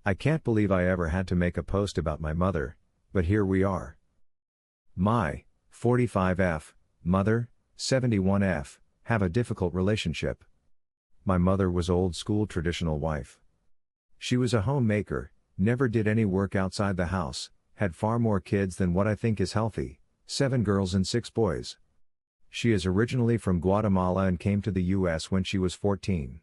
I can't believe I ever had to make a post about my mother, but here we are. My 45F mother, 71F, have a difficult relationship. My mother was old school traditional wife. She was a homemaker, never did any work outside the house, had far more kids than what I think is healthy, 7 girls and 6 boys. She is originally from Guatemala and came to the US when she was 14.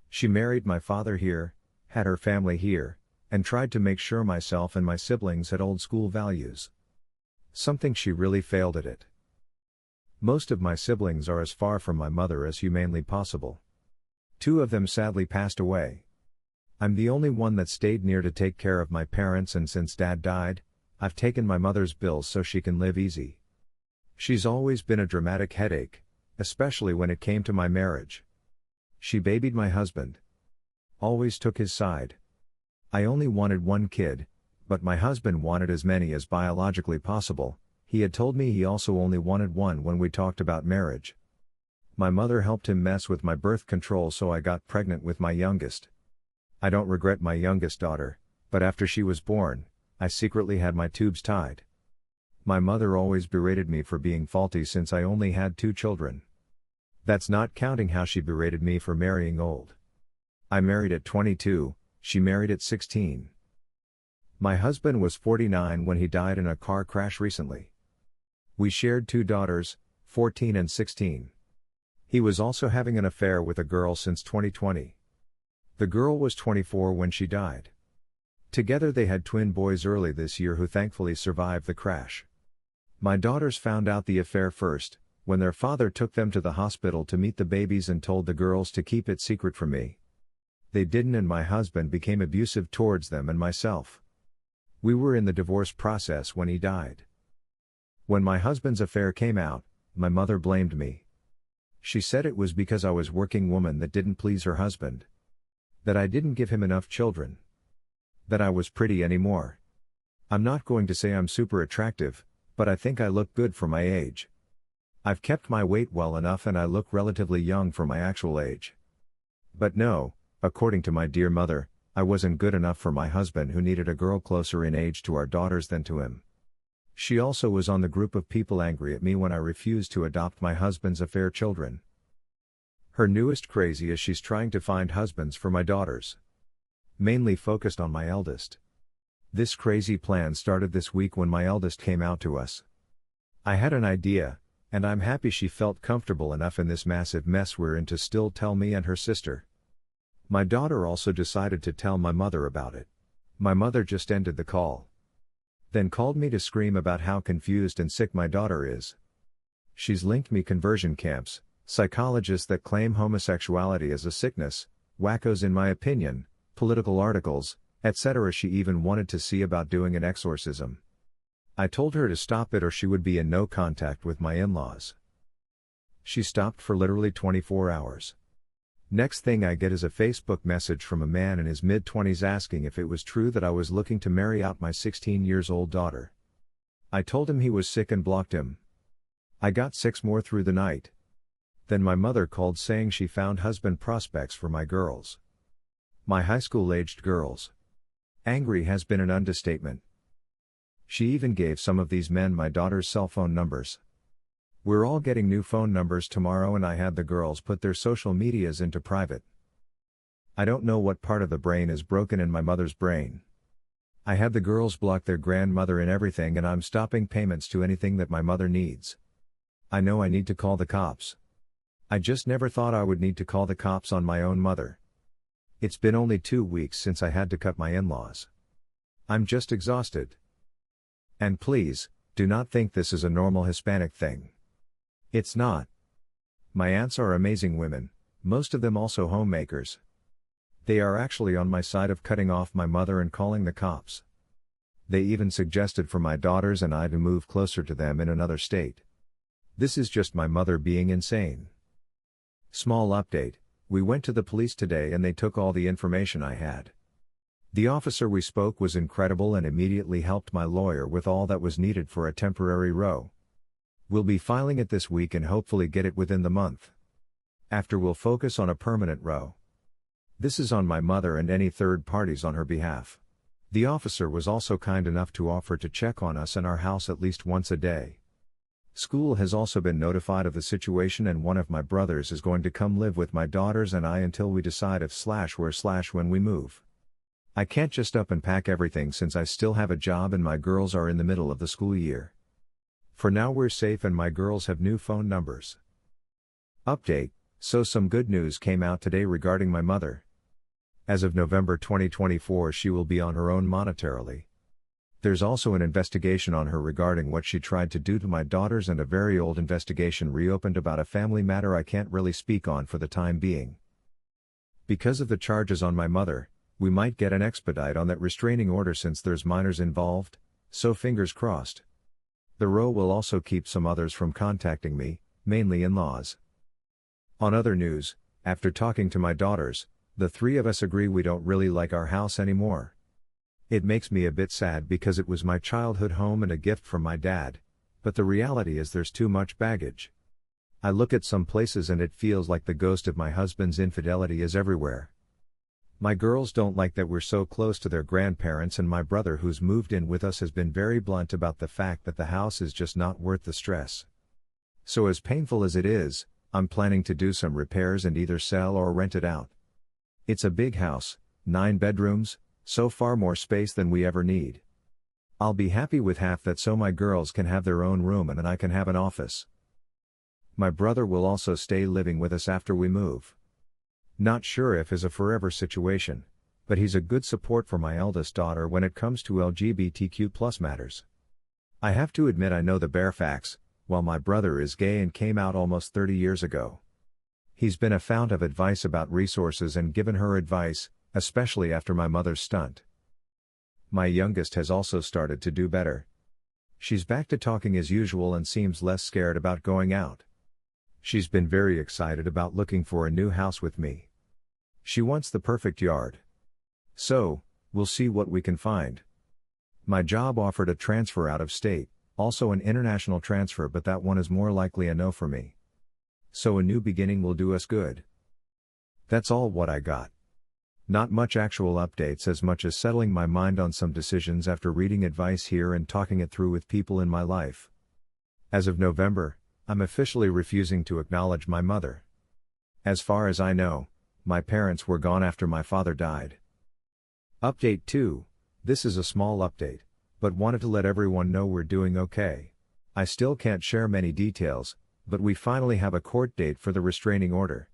She married my father here, had her family here, and tried to make sure myself and my siblings had old school values. Something she really failed at it. Most of my siblings are as far from my mother as humanly possible. 2 of them sadly passed away. I'm the only one that stayed near to take care of my parents, and since Dad died, I've taken my mother's bills so she can live easy. She's always been a dramatic headache, especially when it came to my marriage. She babied my husband. Always took his side. I only wanted 1 kid, but my husband wanted as many as biologically possible. He had told me he also only wanted 1 when we talked about marriage. My mother helped him mess with my birth control, so I got pregnant with my youngest. I don't regret my youngest daughter, but after she was born, I secretly had my tubes tied. My mother always berated me for being faulty since I only had 2 children. That's not counting how she berated me for marrying old. I married at 22, she married at 16. My husband was 49 when he died in a car crash recently. We shared 2 daughters, 14 and 16. He was also having an affair with a girl since 2020. The girl was 24 when she died. Together they had twin boys early this year who thankfully survived the crash. My daughters found out the affair first, when their father took them to the hospital to meet the babies and told the girls to keep it secret from me. They didn't, and my husband became abusive towards them and myself. We were in the divorce process when he died. When my husband's affair came out, my mother blamed me. She said it was because I was a working woman that didn't please her husband. That I didn't give him enough children. That I was pretty anymore. I'm not going to say I'm super attractive, but I think I look good for my age. I've kept my weight well enough and I look relatively young for my actual age. But no, according to my dear mother, I wasn't good enough for my husband, who needed a girl closer in age to our daughters than to him. She also was on the group of people angry at me when I refused to adopt my husband's affair children. Her newest crazy is she's trying to find husbands for my daughters. Mainly focused on my eldest. This crazy plan started this week when my eldest came out to us. I had an idea, and I'm happy she felt comfortable enough in this massive mess we're in to still tell me and her sister. My daughter also decided to tell my mother about it. My mother just ended the call. Then called me to scream about how confused and sick my daughter is. She's linked me conversion camps, psychologists that claim homosexuality as a sickness, wackos in my opinion, political articles, etc. She even wanted to see about doing an exorcism. I told her to stop it or she would be in no contact with my in-laws. She stopped for literally 24 hours. Next thing I get is a Facebook message from a man in his mid-20s asking if it was true that I was looking to marry out my 16-year-old daughter. I told him he was sick and blocked him. I got 6 more through the night. Then my mother called saying she found husband prospects for my girls. My high school-aged girls. Angry has been an understatement. She even gave some of these men my daughter's cell phone numbers. We're all getting new phone numbers tomorrow and I had the girls put their social medias into private. I don't know what part of the brain is broken in my mother's brain. I had the girls block their grandmother and everything, and I'm stopping payments to anything that my mother needs. I know I need to call the cops. I just never thought I would need to call the cops on my own mother. It's been only 2 weeks since I had to cut my in-laws. I'm just exhausted. And please, do not think this is a normal Hispanic thing. It's not. My aunts are amazing women, most of them also homemakers. They are actually on my side of cutting off my mother and calling the cops. They even suggested for my daughters and I to move closer to them in another state. This is just my mother being insane. Small update, we went to the police today and they took all the information I had. The officer we spoke was incredible and immediately helped my lawyer with all that was needed for a temporary row. We'll be filing it this week and hopefully get it within the month. After we'll focus on a permanent row. This is on my mother and any third parties on her behalf. The officer was also kind enough to offer to check on us and our house at least once a day. School has also been notified of the situation, and one of my brothers is going to come live with my daughters and I until we decide if/where/when we move. I can't just up and pack everything since I still have a job and my girls are in the middle of the school year. For now we're safe and my girls have new phone numbers. Update: so some good news came out today regarding my mother. As of November 2024 she will be on her own monetarily. There's also an investigation on her regarding what she tried to do to my daughters and a very old investigation reopened about a family matter I can't really speak on for the time being. Because of the charges on my mother, we might get an expedite on that restraining order since there's minors involved, so fingers crossed. The row will also keep some others from contacting me, mainly in-laws. On other news, after talking to my daughters, the three of us agree we don't really like our house anymore. It makes me a bit sad because it was my childhood home and a gift from my dad, but the reality is there's too much baggage. I look at some places and it feels like the ghost of my husband's infidelity is everywhere. My girls don't like that we're so close to their grandparents, and my brother who's moved in with us has been very blunt about the fact that the house is just not worth the stress. So as painful as it is, I'm planning to do some repairs and either sell or rent it out. It's a big house, 9 bedrooms, so far more space than we ever need. I'll be happy with half that so my girls can have their own room and I can have an office. My brother will also stay living with us after we move. Not sure if it's a forever situation, but he's a good support for my eldest daughter when it comes to LGBTQ+ matters. I have to admit I know the bare facts, while my brother is gay and came out almost 30 years ago. He's been a fount of advice about resources and given her advice, especially after my mother's stunt. My youngest has also started to do better. She's back to talking as usual and seems less scared about going out. She's been very excited about looking for a new house with me. She wants the perfect yard. So, we'll see what we can find. My job offered a transfer out of state, also an international transfer, but that one is more likely a no for me. So a new beginning will do us good. That's all what I got. Not much actual updates as much as settling my mind on some decisions after reading advice here and talking it through with people in my life. As of November, I'm officially refusing to acknowledge my mother. As far as I know, my parents were gone after my father died. Update 2. This is a small update, but wanted to let everyone know we're doing okay. I still can't share many details, but we finally have a court date for the restraining order.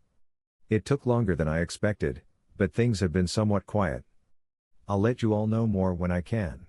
It took longer than I expected, but things have been somewhat quiet. I'll let you all know more when I can.